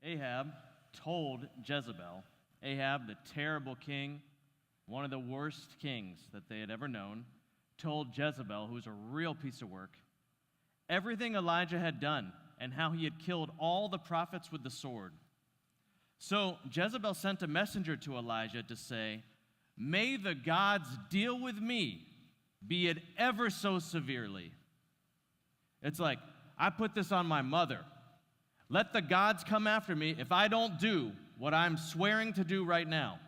Ahab told Jezebel, Ahab, the terrible king, one of the worst kings that they had ever known, told Jezebel, who was a real piece of work, everything Elijah had done and how he had killed all the prophets with the sword. So Jezebel sent a messenger to Elijah to say, "May the gods deal with me, be it ever so severely." It's like, I put this on my mother. Let the gods come after me if I don't do what I'm swearing to do right now.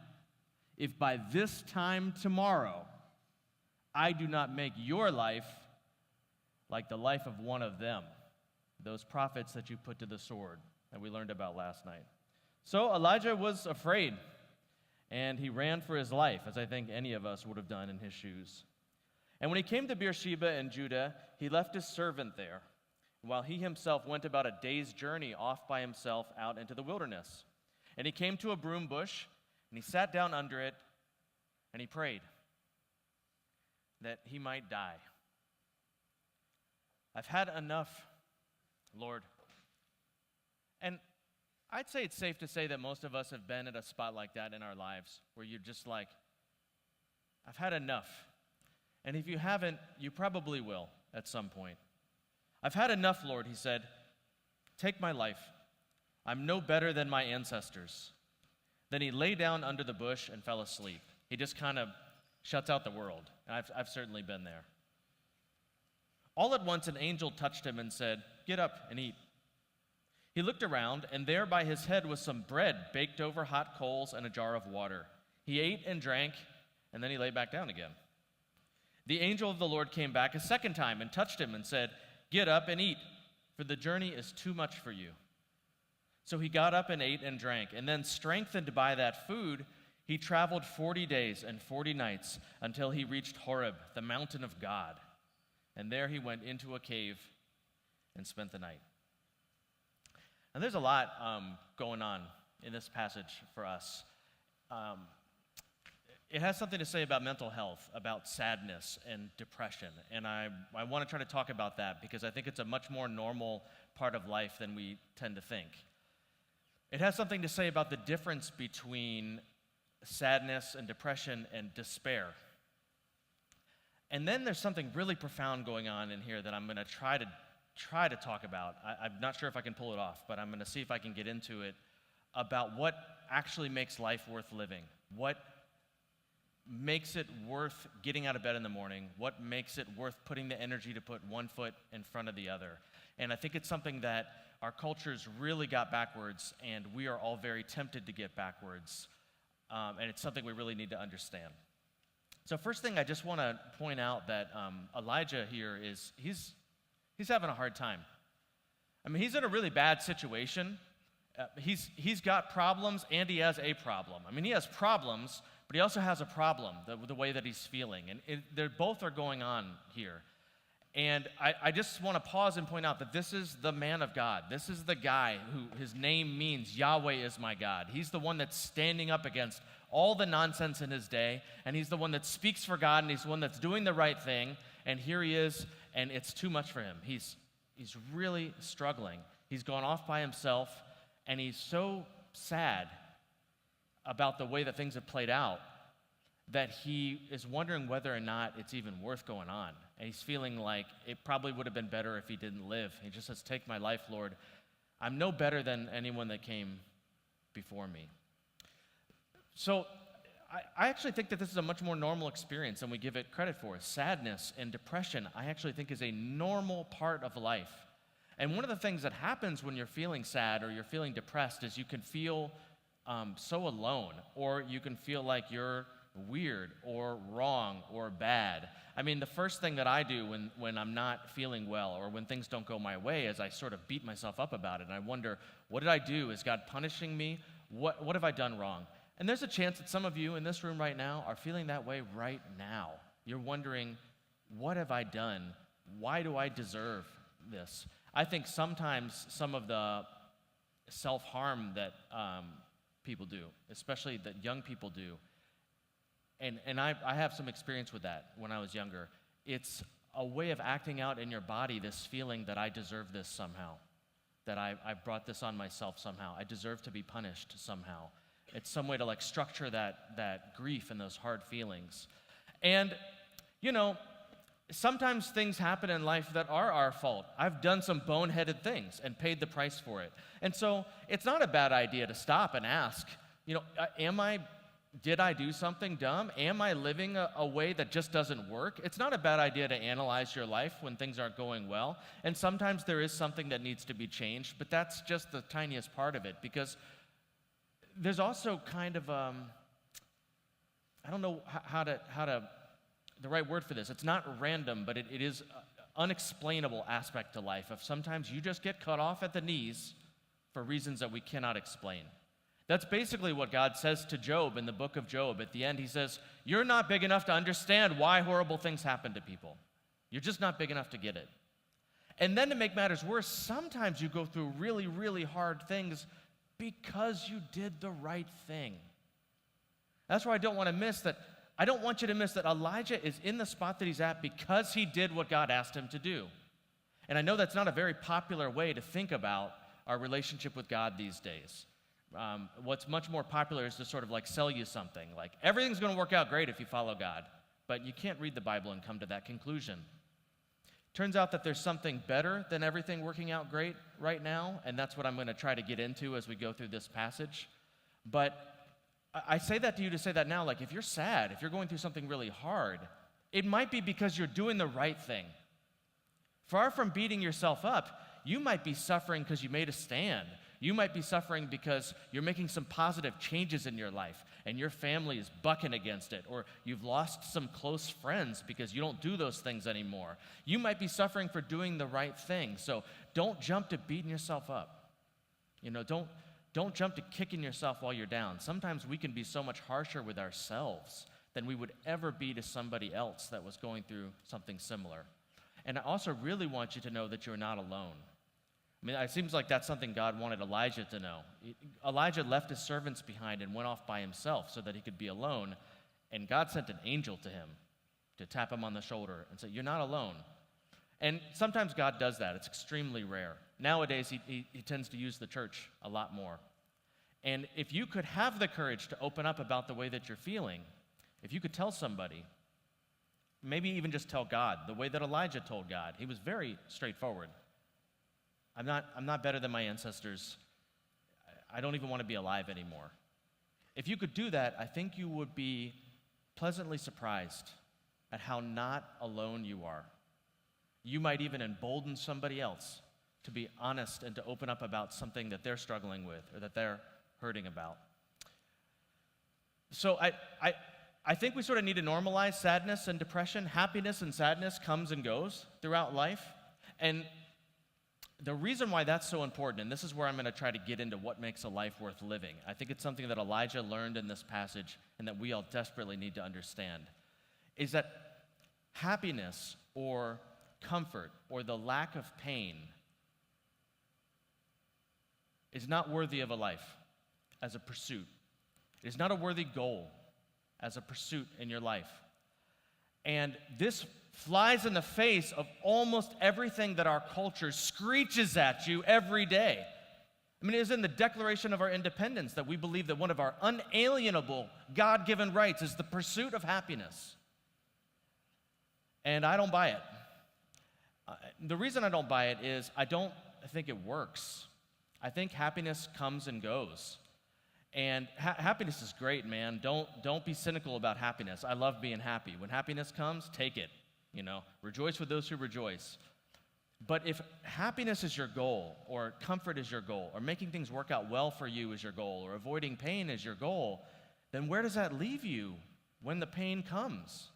If by this time tomorrow I do not make your life like the life of one of them, those prophets that you put to the sword that we learned about last night. So Elijah was afraid, and he ran for his life, as I think any of us would have done in his shoes. And when he came to Beersheba in Judah, he left his servant there, while he himself went about a day's journey off by himself out into the wilderness. And he came to a broom bush, and he sat down under it, and he prayed that he might die. I've had enough, Lord. And I'd say it's safe to say that most of us have been at a spot like that in our lives, where you're just like, I've had enough. And if you haven't, you probably will at some point. I've had enough, Lord, he said. Take my life. I'm no better than my ancestors. Then he lay down under the bush and fell asleep. He just kind of shuts out the world. And I've certainly been there. All at once, an angel touched him and said, "Get up and eat." He looked around, and there by his head was some bread baked over hot coals and a jar of water. He ate and drank, and then he lay back down again. The angel of the Lord came back a second time and touched him and said, "Get up and eat, for the journey is too much for you." So he got up and ate and drank, and then strengthened by that food, he traveled 40 days and 40 nights until he reached Horeb, the mountain of God. And there he went into a cave and spent the night. And there's a lot going on in this passage for us. It has something to say about mental health, about sadness and depression. And I want to try to talk about that because I think it's a much more normal part of life than we tend to think. It has something to say about the difference between sadness and depression and despair. And then there's something really profound going on in here that I'm going to try to talk about. I'm not sure if I can pull it off, but I'm going to see if I can get into it, about what actually makes life worth living. What makes it worth getting out of bed in the morning? What makes it worth putting the energy to put one foot in front of the other? And I think it's something that our culture's really got backwards, and we are all very tempted to get backwards. And it's something we really need to understand. So first thing, I just want to point out that Elijah here he's having a hard time. I mean, he's in a really bad situation. He's got problems, and he has a problem. I mean, he has problems, but he also has a problem, the way that he's feeling. And they both are going on here. And I just want to pause and point out that this is the man of God. This is the guy who his name means Yahweh is my God. He's the one that's standing up against all the nonsense in his day, and he's the one that speaks for God, and he's the one that's doing the right thing. And here he is, and it's too much for him. He's really struggling. He's gone off by himself, and he's so sad about the way that things have played out that he is wondering whether or not it's even worth going on. And he's feeling like it probably would have been better if he didn't live. He just says, "Take my life, Lord. I'm no better than anyone that came before me." So I actually think that this is a much more normal experience than we give it credit for. Sadness and depression, I actually think, is a normal part of life. And one of the things that happens when you're feeling sad or you're feeling depressed is you can feel so alone, or you can feel like you're weird or wrong or bad. I mean, the first thing that I do when I'm not feeling well or when things don't go my way is I sort of beat myself up about it, and I wonder, what did I do? Is God punishing me? What have I done wrong? And there's a chance that some of you in this room right now are feeling that way right now. You're wondering, what have I done? Why do I deserve this? I think sometimes some of the self-harm that people do, especially that young people do, and I have some experience with that when I was younger. It's a way of acting out in your body this feeling that I deserve this somehow. that I brought this on myself somehow. I deserve to be punished somehow. It's some way to like structure that grief and those hard feelings. And, you know, sometimes things happen in life that are our fault. I've done some boneheaded things and paid the price for it. And so it's not a bad idea to stop and ask, you know, did I do something dumb? Am I living a way that just doesn't work? It's not a bad idea to analyze your life when things aren't going well. And sometimes there is something that needs to be changed, but that's just the tiniest part of it, because there's also kind of, I don't know how to, the right word for this. It's not random, but it is unexplainable aspect to life of sometimes you just get cut off at the knees for reasons that we cannot explain. That's basically what God says to Job in the book of Job. At the end, he says, you're not big enough to understand why horrible things happen to people. You're just not big enough to get it. And then to make matters worse, sometimes you go through really, really hard things because you did the right thing. That's why I don't want you to miss that Elijah is in the spot that he's at because he did what God asked him to do. And I know that's not a very popular way to think about our relationship with God these days. What's much more popular is to sort of like sell you something, like everything's going to work out great if you follow God, but you can't read the Bible and come to that conclusion. Turns out that there's something better than everything working out great right now, and that's what I'm going to try to get into as we go through this passage. But I say that to you to say that now, like if you're sad, if you're going through something really hard, it might be because you're doing the right thing. Far from beating yourself up, you might be suffering because you made a stand. You might be suffering because you're making some positive changes in your life and your family is bucking against it, or you've lost some close friends because you don't do those things anymore. You might be suffering for doing the right thing. So don't jump to beating yourself up. You know, don't jump to kicking yourself while you're down. Sometimes we can be so much harsher with ourselves than we would ever be to somebody else that was going through something similar. And I also really want you to know that you're not alone. I mean, it seems like that's something God wanted Elijah to know. Elijah left his servants behind and went off by himself so that he could be alone, and God sent an angel to him to tap him on the shoulder and say, you're not alone. And sometimes God does that. It's extremely rare. Nowadays, he tends to use the church a lot more. And if you could have the courage to open up about the way that you're feeling, if you could tell somebody, maybe even just tell God, the way that Elijah told God, he was very straightforward. I'm not better than my ancestors. I don't even want to be alive anymore. If you could do that, I think you would be pleasantly surprised at how not alone you are. You might even embolden somebody else to be honest and to open up about something that they're struggling with or that they're hurting about. So I think we sort of need to normalize sadness and depression. Happiness and sadness comes and goes throughout life. And the reason why that's so important, and this is where I'm going to try to get into what makes a life worth living. I think it's something that Elijah learned in this passage and that we all desperately need to understand, is that happiness or comfort or the lack of pain is not worthy of a life as a pursuit. It is not a worthy goal as a pursuit in your life. And this flies in the face of almost everything that our culture screeches at you every day. I mean, it is in the Declaration of our Independence that we believe that one of our unalienable God-given rights is the pursuit of happiness. And I don't buy it. The reason I don't buy it is I don't think it works. I think happiness comes and goes. And happiness is great, man. Don't be cynical about happiness. I love being happy. When happiness comes, take it. You know, rejoice with those who rejoice. But if happiness is your goal, or comfort is your goal, or making things work out well for you is your goal, or avoiding pain is your goal, then where does that leave you when the pain comes?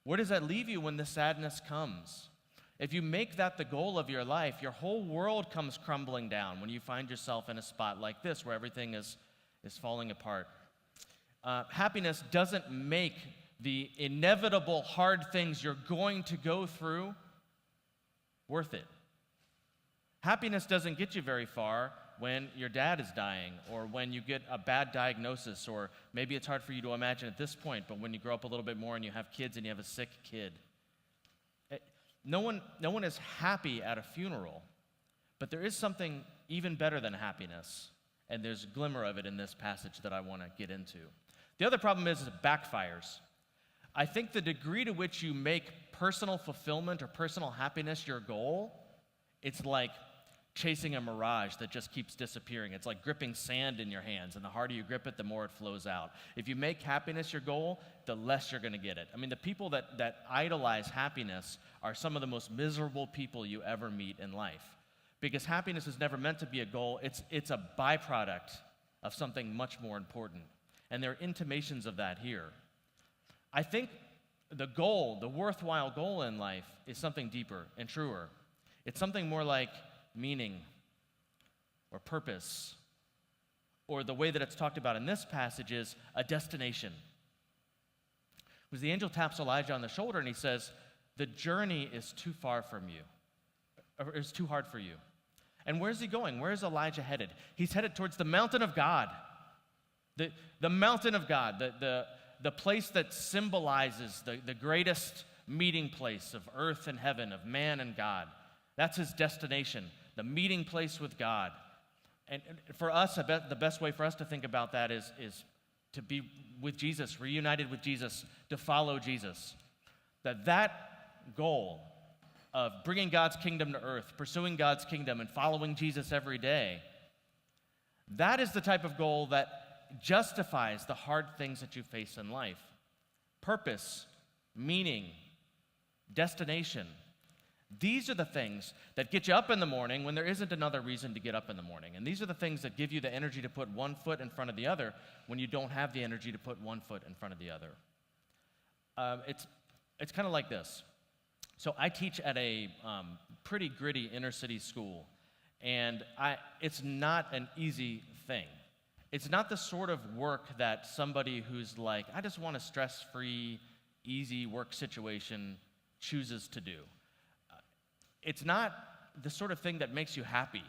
Where does that leave you when the sadness comes? If you make that the goal of your life, your whole world comes crumbling down when you find yourself in a spot like this where everything is falling apart. Happiness doesn't make the inevitable hard things you're going to go through worth it. Happiness doesn't get you very far when your dad is dying, or when you get a bad diagnosis, or maybe it's hard for you to imagine at this point, but when you grow up a little bit more and you have kids and you have a sick kid. No one is happy at a funeral, But there is something even better than happiness, and there's a glimmer of it in this passage that I want to get into. The other problem is it backfires. I think the degree to which you make personal fulfillment or personal happiness your goal, it's like chasing a mirage that just keeps disappearing. It's like gripping sand in your hands, and the harder you grip it, the more it flows out. If you make happiness your goal, the less you're going to get it. I mean, the people that idolize happiness are some of the most miserable people you ever meet in life. Because happiness is never meant to be a goal. It's a byproduct of something much more important. And there are intimations of that here. I think the goal, the worthwhile goal in life, is something deeper and truer. It's something more like meaning or purpose, or the way that it's talked about in this passage is a destination. Because the angel taps Elijah on the shoulder and he says, the journey is too far from you, or is too hard for you. And where's he going? Where is Elijah headed? He's headed towards the mountain of God. The mountain of God, the place that symbolizes the greatest meeting place of earth and heaven, of man and God. That's his destination, the meeting place with God. And for us, I bet the best way for us to think about that is to be with Jesus, reunited with Jesus, to follow Jesus. That goal of bringing God's kingdom to earth, pursuing God's kingdom, and following Jesus every day, that is the type of goal that justifies the hard things that you face in life. Purpose, meaning, destination. These are the things that get you up in the morning when there isn't another reason to get up in the morning. And these are the things that give you the energy to put one foot in front of the other when you don't have the energy to put one foot in front of the other. It's kind of like this. So I teach at a pretty gritty inner city school, and it's not an easy thing. It's not the sort of work that somebody who's like, I just want a stress-free, easy work situation chooses to do. It's not the sort of thing that makes you happy.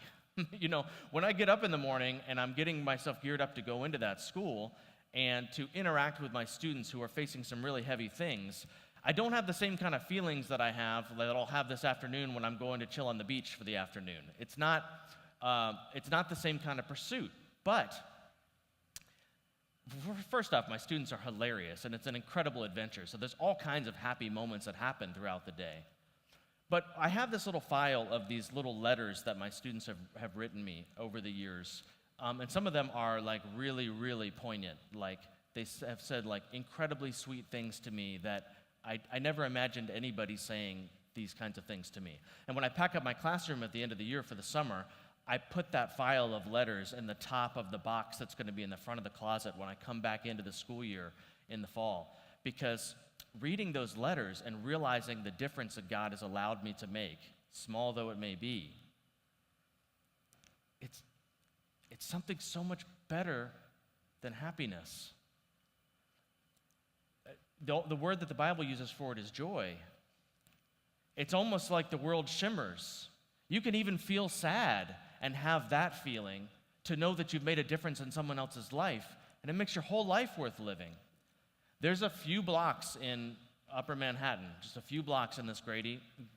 You know, when I get up in the morning and I'm getting myself geared up to go into that school and to interact with my students who are facing some really heavy things, I don't have the same kind of feelings that I'll have this afternoon when I'm going to chill on the beach for the afternoon. It's not the same kind of pursuit. But first off, my students are hilarious, and it's an incredible adventure. So there's all kinds of happy moments that happen throughout the day. But I have this little file of these little letters that my students have written me over the years. And some of them are like really, really poignant. Like they have said like incredibly sweet things to me that I never imagined anybody saying these kinds of things to me. And when I pack up my classroom at the end of the year for the summer, I put that file of letters in the top of the box that's going to be in the front of the closet when I come back into the school year in the fall. Because reading those letters and realizing the difference that God has allowed me to make, small though it may be, it's something so much better than happiness. The word that the Bible uses for it is joy. It's almost like the world shimmers. You can even feel sad and have that feeling to know that you've made a difference in someone else's life, and it makes your whole life worth living. There's a few blocks in Upper Manhattan, just a few blocks in this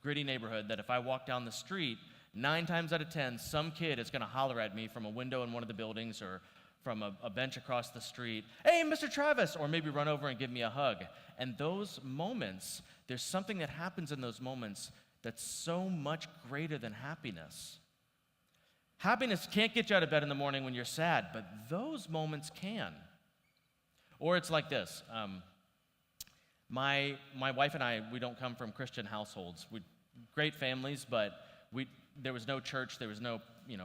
gritty neighborhood that if I walk down the street, 9 times out of 10, some kid is going to holler at me from a window in one of the buildings or from a bench across the street, "Hey, Mr. Travis," or maybe run over and give me a hug. And those moments, there's something that happens in those moments that's so much greater than happiness. Happiness can't get you out of bed in the morning when you're sad, but those moments can. Or it's like this. My wife and I, we don't come from Christian households. Great families, but there was no church, there was no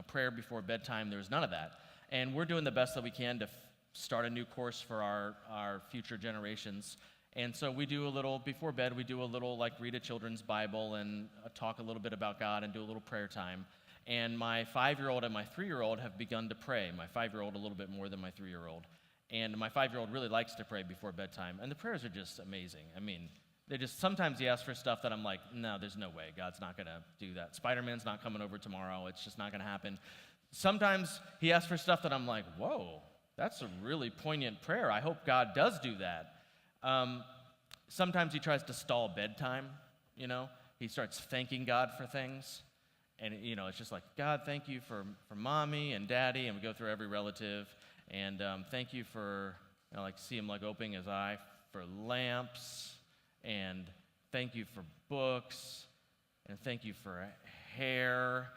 prayer before bedtime, there was none of that. And we're doing the best that we can to start a new course for our future generations. And so we do a little, before bed, we do a little like read a children's Bible and talk a little bit about God and do a little prayer time. And my 5-year-old and my 3-year-old have begun to pray. My 5-year-old a little bit more than my 3-year-old. And my 5-year-old really likes to pray before bedtime. And the prayers are just amazing. I mean, sometimes he asks for stuff that I'm like, no, there's no way. God's not going to do that. Spider-Man's not coming over tomorrow. It's just not going to happen. Sometimes he asks for stuff that I'm like, whoa, that's a really poignant prayer. I hope God does do that. Sometimes he tries to stall bedtime, He starts thanking God for things. And, it's just like, God, thank you for mommy and daddy, and we go through every relative. And thank you for, see him, opening his eye for lamps. And thank you for books. And thank you for hair.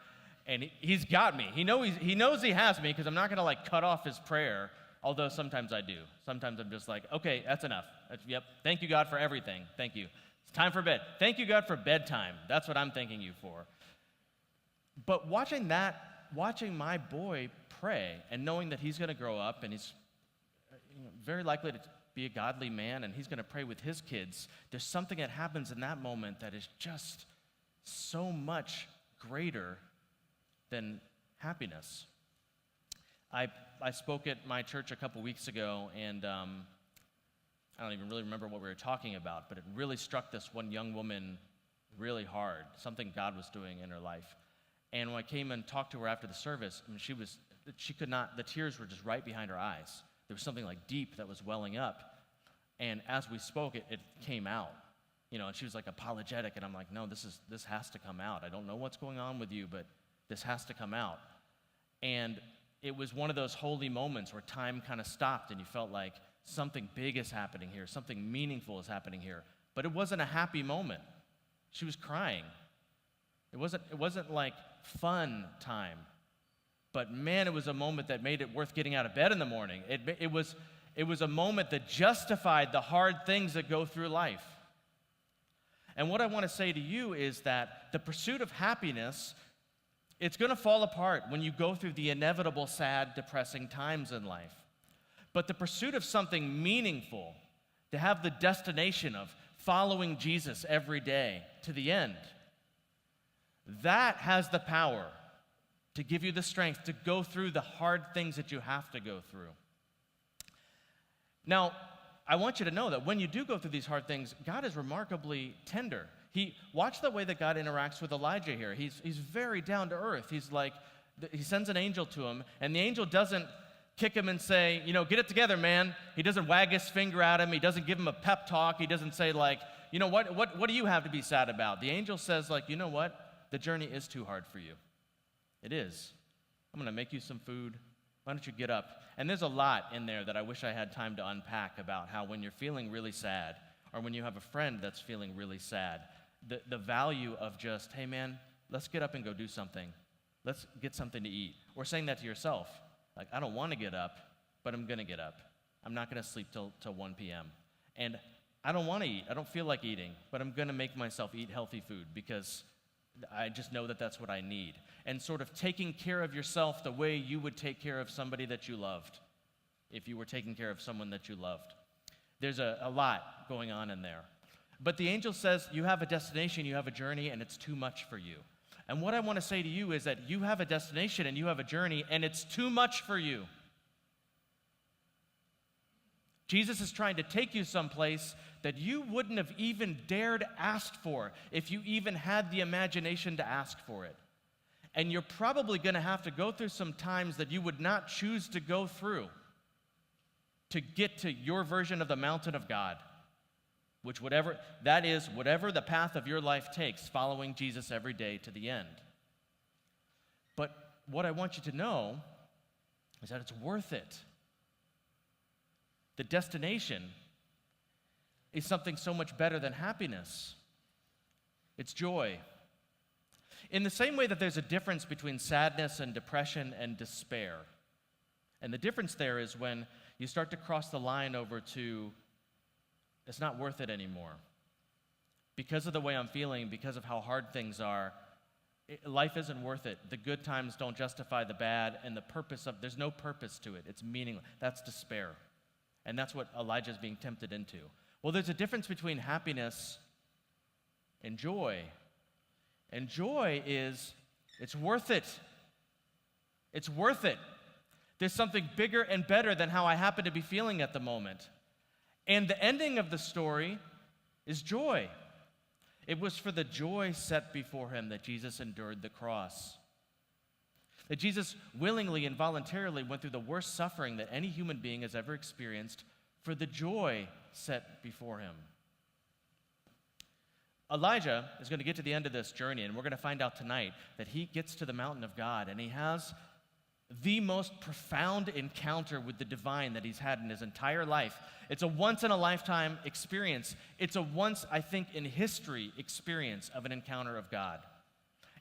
And he's got me. He knows he has me, because I'm not going to, cut off his prayer, although sometimes I do. Sometimes I'm just like, okay, that's enough. Yep, thank you, God, for everything. Thank you. It's time for bed. Thank you, God, for bedtime. That's what I'm thanking you for. But watching my boy pray and knowing that he's going to grow up and he's very likely to be a godly man and he's going to pray with his kids, there's something that happens in that moment that is just so much greater than happiness. I spoke at my church a couple weeks ago, and I don't even really remember what we were talking about, but it really struck this one young woman really hard, something God was doing in her life. And when I came and talked to her after the service, she could not, the tears were just right behind her eyes. There was something deep that was welling up. And as we spoke, it came out. And she was apologetic, and I'm like, no, this has to come out. I don't know what's going on with you, but this has to come out. And it was one of those holy moments where time kind of stopped, and you felt like something big is happening here, something meaningful is happening here. But it wasn't a happy moment. She was crying. It wasn't like fun time, but man, it was a moment that made it worth getting out of bed in the morning. It was a moment that justified the hard things that go through life. And what I want to say to you is that the pursuit of happiness, it's going to fall apart when you go through the inevitable sad, depressing times in life. But the pursuit of something meaningful, to have the destination of following Jesus every day to the end, that has the power to give you the strength to go through the hard things that you have to go through. Now, I want you to know that when you do go through these hard things, God is remarkably tender. Watch the way that God interacts with Elijah here. He's very down to earth. He sends an angel to him, and the angel doesn't kick him and say, get it together, man. He doesn't wag his finger at him. He doesn't give him a pep talk. He doesn't say what do you have to be sad about? The angel says, you know what? The journey is too hard for you. It is. I'm going to make you some food. Why don't you get up? And there's a lot in there that I wish I had time to unpack about how when you're feeling really sad, or when you have a friend that's feeling really sad, the value of just, hey man, let's get up and go do something. Let's get something to eat. Or saying that to yourself, I don't want to get up, but I'm going to get up. I'm not going to sleep till 1 p.m. And I don't want to eat. I don't feel like eating, but I'm going to make myself eat healthy food because I just know that that's what I need. And sort of taking care of yourself the way you would take care of somebody that you loved, if you were taking care of someone that you loved. There's a lot going on in there. But the angel says you have a destination, you have a journey, and it's too much for you. And what I want to say to you is that you have a destination and you have a journey, and it's too much for you. Jesus is trying to take you someplace that you wouldn't have even dared ask for if you even had the imagination to ask for it. And you're probably going to have to go through some times that you would not choose to go through to get to your version of the mountain of God, which whatever the path of your life takes, following Jesus every day to the end. But what I want you to know is that it's worth it. The destination is something so much better than happiness. It's joy. In the same way that there's a difference between sadness and depression and despair. And the difference there is when you start to cross the line over to, it's not worth it anymore. Because of the way I'm feeling, because of how hard things are, life isn't worth it. The good times don't justify the bad, and there's no purpose to it. It's meaningless. That's despair. And that's what Elijah is being tempted into. Well, there's a difference between happiness and joy. And joy is, it's worth it. It's worth it. There's something bigger and better than how I happen to be feeling at the moment. And the ending of the story is joy. It was for the joy set before him that Jesus endured the cross. That Jesus willingly and voluntarily went through the worst suffering that any human being has ever experienced for the joy set before him. Elijah is going to get to the end of this journey, and we're going to find out tonight that he gets to the mountain of God, and he has the most profound encounter with the divine that he's had in his entire life. It's a once-in-a-lifetime experience. It's a once, I think, in history experience of an encounter of God.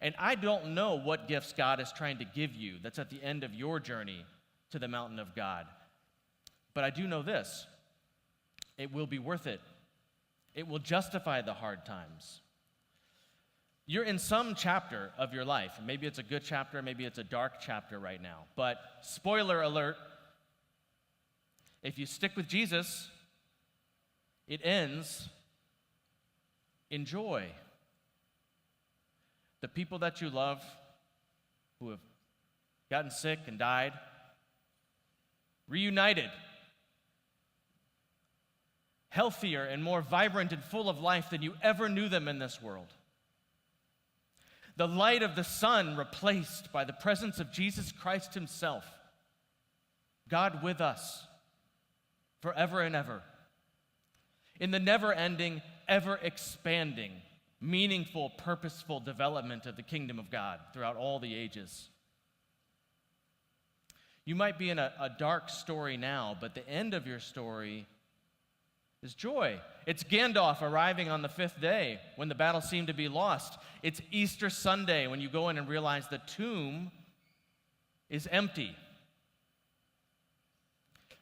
And I don't know what gifts God is trying to give you that's at the end of your journey to the mountain of God. But I do know this: it will be worth it. It will justify the hard times. You're in some chapter of your life. Maybe it's a good chapter, maybe it's a dark chapter right now. But spoiler alert, if you stick with Jesus, it ends in joy. The people that you love who have gotten sick and died, reunited, healthier and more vibrant and full of life than you ever knew them in this world. The light of the sun replaced by the presence of Jesus Christ himself. God with us forever and ever. In the never-ending, ever-expanding, meaningful, purposeful development of the kingdom of God throughout all the ages. You might be in a dark story now, but the end of your story is joy. It's Gandalf arriving on the 5th day when the battle seemed to be lost. It's Easter Sunday when you go in and realize the tomb is empty.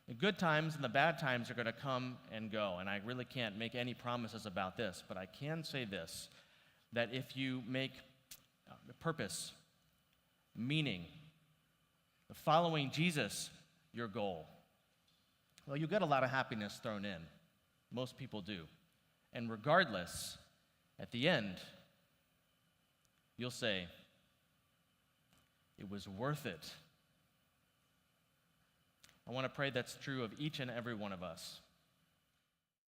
The good times and the bad times are going to come and go, and I really can't make any promises about this, but I can say this, that if you make purpose, meaning, following Jesus your goal, well, you get a lot of happiness thrown in. Most people do. And regardless, at the end, you'll say, it was worth it. I want to pray that's true of each and every one of us.